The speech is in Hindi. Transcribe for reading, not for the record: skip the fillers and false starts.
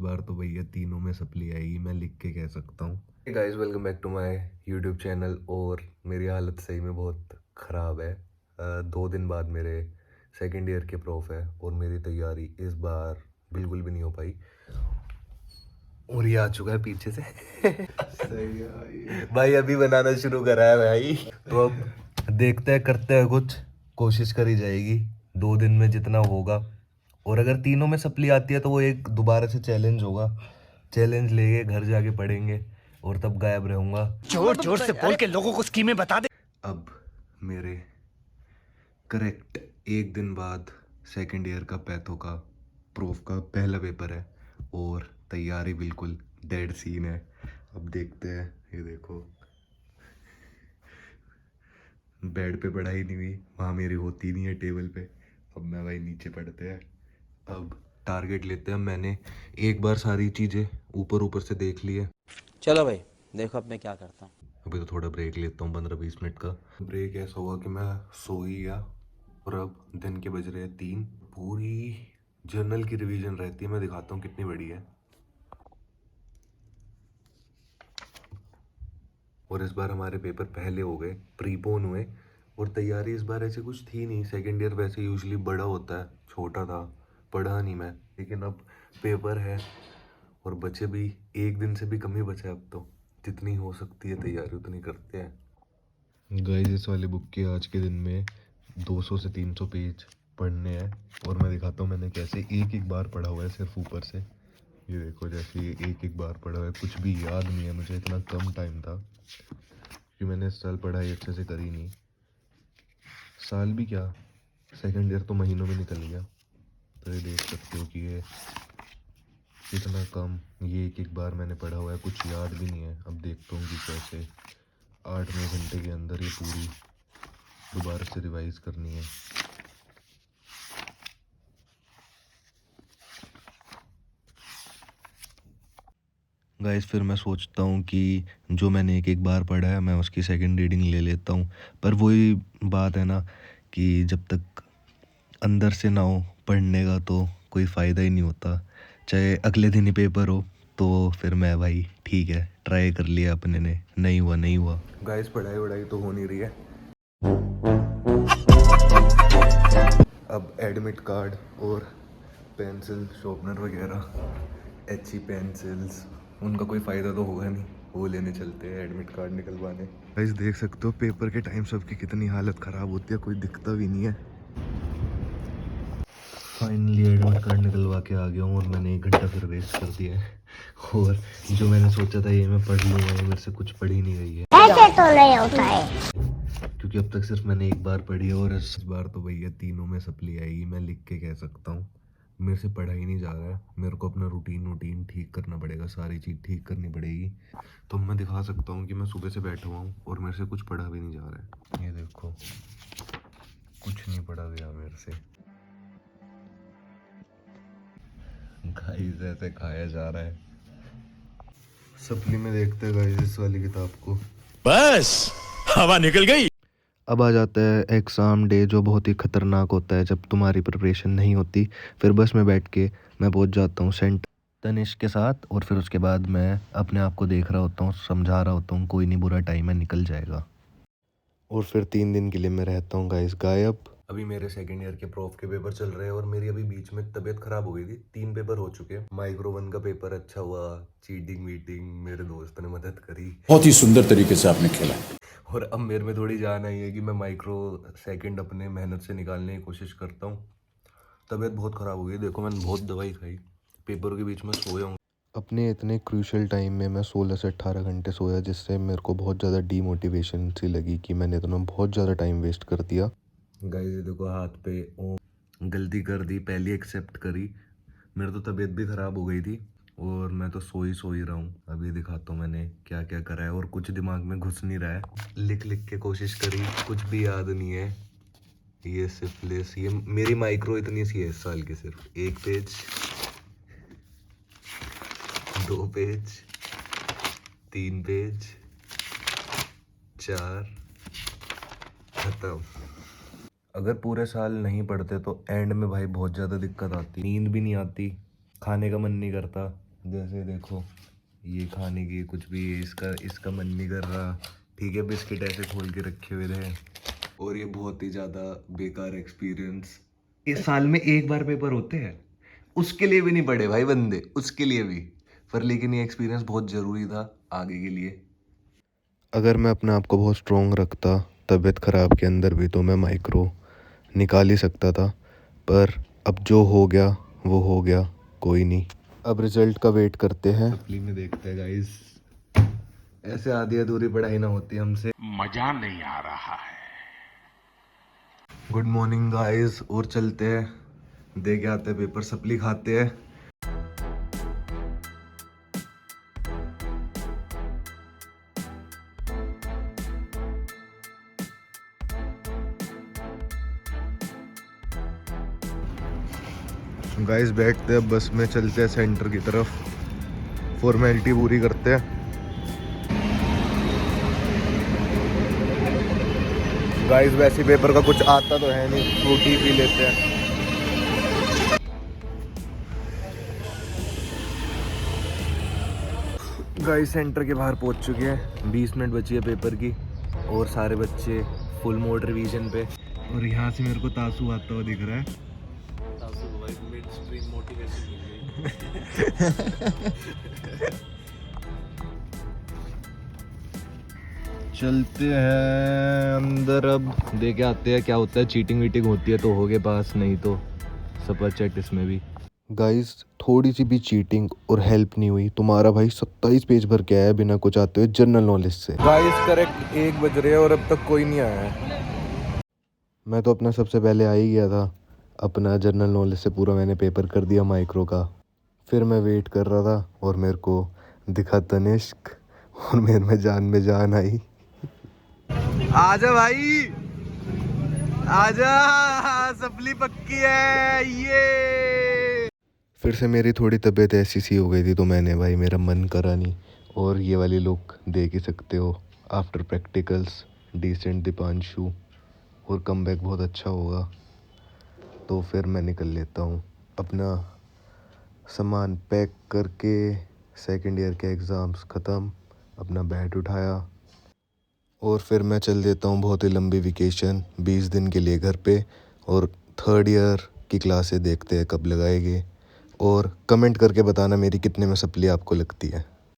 बार तो भैया तीनों में सप्ली आएगी, मैं लिख के कह सकता हूँ। Hey guys, welcome back to my YouTube channel. और मेरी हालत सही में बहुत ख़राब है। 2 दिन बाद मेरे सेकेंड ईयर के प्रूफ है और मेरी तैयारी इस बार बिल्कुल भी नहीं हो पाई। और ये आ चुका है पीछे से सही है भाई। भाई अभी बनाना शुरू करा है भाई। तो अब देखते हैं, करते हैं कुछ, कोशिश करी जाएगी 2 दिन में जितना होगा। और अगर तीनों में सप्ली आती है तो वो एक दोबारा से चैलेंज होगा। चैलेंज लेके घर जाके पढ़ेंगे और तब गायब रहूंगा। जोर जोर से बोल के लोगों को स्कीमें बता दे। अब मेरे करेक्ट 1 दिन बाद सेकेंड ईयर का पैथो का प्रूफ का पहला पेपर है और तैयारी बिल्कुल डेड सीन है। अब देखते हैं। ये देखो, बेड पे पढ़ाई नहीं हुई, वहाँ मेरी होती नहीं है टेबल पे। अब मैं भाई नीचे पढ़ते हैं। अब टारगेट लेते हैं। मैंने एक बार सारी चीज़ें ऊपर ऊपर से देख ली है। चलो भाई देखो अब मैं क्या करता हूँ। अभी तो थोड़ा ब्रेक लेता हूँ, 15-20 मिनट का ब्रेक। ऐसा हुआ कि मैं सो ही गया और अब दिन के बज रहे हैं 3। पूरी जर्नल की रिवीजन रहती है, मैं दिखाता हूँ कितनी बड़ी है। और इस बार हमारे पेपर पहले हो गए, प्रीपोन हुए। और तैयारी इस बार ऐसे कुछ थी नहीं। सेकेंड ईयर वैसे यूजुअली बड़ा होता है, छोटा था, पढ़ा नहीं मैं। लेकिन अब पेपर है और बचे भी 1 दिन से भी कम ही बचे। अब तो जितनी हो सकती है तैयारी उतनी करते हैं। गाइस, इस वाले बुक के आज के दिन में 200 से 300 पेज पढ़ने हैं। और मैं दिखाता हूँ मैंने कैसे एक एक बार पढ़ा हुआ है सिर्फ ऊपर से। ये देखो, जैसे ये एक एक बार पढ़ा हुआ है, कुछ भी याद नहीं है मुझे, इतना कम टाइम था कि मैंने इस साल पढ़ाई अच्छे से करी नहीं। साल भी क्या, सेकेंड ईयर तो महीनों में निकल गया। तो ये देख सकते हो कि ये कितना कम, ये एक एक बार मैंने पढ़ा हुआ है, कुछ याद भी नहीं है। अब देखता हूँ कि कैसे 8-9 घंटे के अंदर ये पूरी दोबारा से रिवाइज करनी है। गाइस, फिर मैं सोचता हूँ कि जो मैंने एक एक बार पढ़ा है मैं उसकी सेकंड रीडिंग ले लेता हूँ। पर वही बात है ना कि जब तक अंदर से ना हो पढ़ने का तो कोई फ़ायदा ही नहीं होता। चाहे अगले दिन ही पेपर हो तो फिर मैं भाई ठीक है, ट्राई कर लिया अपने ने, नहीं हुआ नहीं हुआ। गाइस, पढ़ाई वढ़ाई तो हो नहीं रही है। अब एडमिट कार्ड और पेंसिल शॉर्पनर वगैरह, एच पेंसिल्स, उनका कोई फ़ायदा तो होगा नहीं, वो लेने चलते हैं एडमिट कार्ड निकलवाने। गाइस, देख सकते हो पेपर के टाइम सबकी कितनी हालत ख़राब होती है, कोई दिखता भी नहीं है। फाइनली एडमिट कार्ड निकलवा के आ गया हूँ और मैंने 1 घंटा फिर वेस्ट कर दिया है। और जो मैंने सोचा था ये मैं पढ़ लूँगा, ये मेरे से कुछ पढ़ ही नहीं रही है। ऐसे तो नहीं होता है। क्योंकि अब तक सिर्फ मैंने एक बार पढ़ी है और इस बार तो भैया तीनों में सप्ली आएगी, मैं लिख के कह सकता हूँ। मेरे से पढ़ा ही नहीं जा रहा है। मेरे को अपना रूटीन ठीक करना पड़ेगा, सारी चीज़ ठीक करनी पड़ेगी। तो मैं दिखा सकता हूँ कि मैं सुबह से बैठा हुआ हूँ और मेरे से कुछ पढ़ा भी नहीं जा रहा है। ये देखो, कुछ नहीं पढ़ा गया मेरे से। गाइस, ऐसे खाया जा रहा है। सप्ली में देखते हैं गाइस इस वाली किताब को। बस हवा निकल गई। अब आ जाता है एग्ज़ाम डे, जो बहुत ही ख़तरनाक होता है जब तुम्हारी प्रिपरेशन नहीं होती। फिर बस में बैठ के मैं पहुंच जाता हूँ सेंट तनिष्क के साथ। और फिर उसके बाद मैं अपने आप को देख रहा होता हूँ, समझा रहा होता हूँ कोई नहीं, बुरा टाइम है, निकल जाएगा। और फिर 3 दिन के लिए मैं रहता हूँ गाइस गायब। अभी मेरे सेकेंड ईयर के प्रूफ के पेपर चल रहे हैं और मेरी अभी बीच में तबीयत खराब हो गई थी। 3 पेपर हो चुके हैं। माइक्रो 1 का पेपर अच्छा हुआ, चीटिंग वीटिंग मेरे दोस्त ने मदद करी, बहुत ही सुंदर तरीके से आपने खेला। और अब मेरे में थोड़ी जान आई है कि मैं माइक्रो सेकंड अपने मेहनत से निकालने की कोशिश करता हूँ। तबीयत बहुत ख़राब हो गई, देखो मैंने बहुत दवाई खाई, पेपर के बीच में सोया हूँ। अपने इतने क्रूशियल टाइम में मैं 16 से 18 घंटे सोया, जिससे मेरे को बहुत ज़्यादा डीमोटिवेशन सी लगी कि मैंने इतना बहुत ज़्यादा टाइम वेस्ट कर दिया। गाइस, ये देखो हाथ पे गलती कर दी, पहली एक्सेप्ट करी। मेरी तो तबीयत भी ख़राब हो गई थी और मैं तो सो ही रहा हूँ। अभी दिखाता हूँ मैंने क्या क्या करा है और कुछ दिमाग में घुस नहीं रहा है। लिख के कोशिश करी, कुछ भी याद नहीं है। ये सिफिलिस, ये मेरी माइक्रो इतनी सी है इस साल की, सिर्फ 1 पेज, 2 पेज, 3 पेज, 4, खत्म। अगर पूरे साल नहीं पढ़ते तो एंड में भाई बहुत ज़्यादा दिक्कत आती, नींद भी नहीं आती, खाने का मन नहीं करता, जैसे देखो ये खाने की कुछ भी इसका मन नहीं कर रहा, ठीक है, बिस्किट ऐसे खोल के रखे हुए थे। और ये बहुत ही ज़्यादा बेकार एक्सपीरियंस। इस साल में एक बार पेपर होते हैं, उसके लिए भी नहीं पढ़े भाई बंदे, उसके लिए भी। पर लेकिन ये एक्सपीरियंस बहुत ज़रूरी था आगे के लिए। अगर मैं अपने आप को बहुत स्ट्रॉन्ग रखता तबीयत ख़राब के अंदर भी, तो मैं माइक्रो निकाल ही सकता था। पर अब जो हो गया वो हो गया, कोई नहीं। अब रिजल्ट का वेट करते हैं। सप्ली में देखते हैं गाइस, ऐसे आधी अधूरी पढ़ाई ना होती हमसे। मजा नहीं आ रहा है। गुड मॉर्निंग गाइस, और चलते हैं दे के आते हैं पेपर, सप्ली खाते हैं। गाइस बैठते हैं बस में, चलते हैं सेंटर की तरफ, फॉर्मेलिटी पूरी करते हैं। गाइस वैसे पेपर का कुछ आता तो है नहीं, फ्रूटी पी लेते हैं। गाइस सेंटर के बाहर पहुंच चुके हैं, 20 मिनट बची है पेपर की, और सारे बच्चे फुल मोड रिवीजन पे। और यहाँ से मेरे को तासू आता हुआ दिख रहा है। चलते हैं अंदर, अब दे के आते हैं क्या होता है। चीटिंग वीटिंग होती है तो हो गए पास, नहीं तो सुपर चैट इसमें भी। गाइस थोड़ी सी भी चीटिंग और हेल्प नहीं हुई, तुम्हारा भाई 27 पेज भर के आया बिना कुछ आते हुए जनरल नॉलेज से। गाइस करेक्ट 1 बज रहे हैं और अब तक कोई नहीं आया है। मैं तो अपना सबसे पहले आ ही गया था, अपना जनरल नॉलेज से पूरा मैंने पेपर कर दिया माइक्रो का। फिर मैं वेट कर रहा था और मेरे को दिखा तनिष्क, और मेरे में जान आई। आजा भाई आजा, सप्ली पक्की है ये। फिर से मेरी थोड़ी तबीयत ऐसी सी हो गई थी, तो मैंने भाई मेरा मन करा नहीं। और ये वाली लुक देख ही सकते हो, आफ्टर प्रैक्टिकल्स डिसेंट दीपांशु, और कमबैक बहुत अच्छा होगा। तो फिर मैं निकल लेता हूँ, अपना सामान पैक करके। सेकंड ईयर के एग्ज़ाम्स ख़त्म, अपना बैग उठाया और फिर मैं चल देता हूँ बहुत ही लंबी वेकेशन 20 दिन के लिए घर पे। और थर्ड ईयर की क्लासेस देखते हैं कब लगाएंगे, और कमेंट करके बताना मेरी कितने में सप्ली आपको लगती है।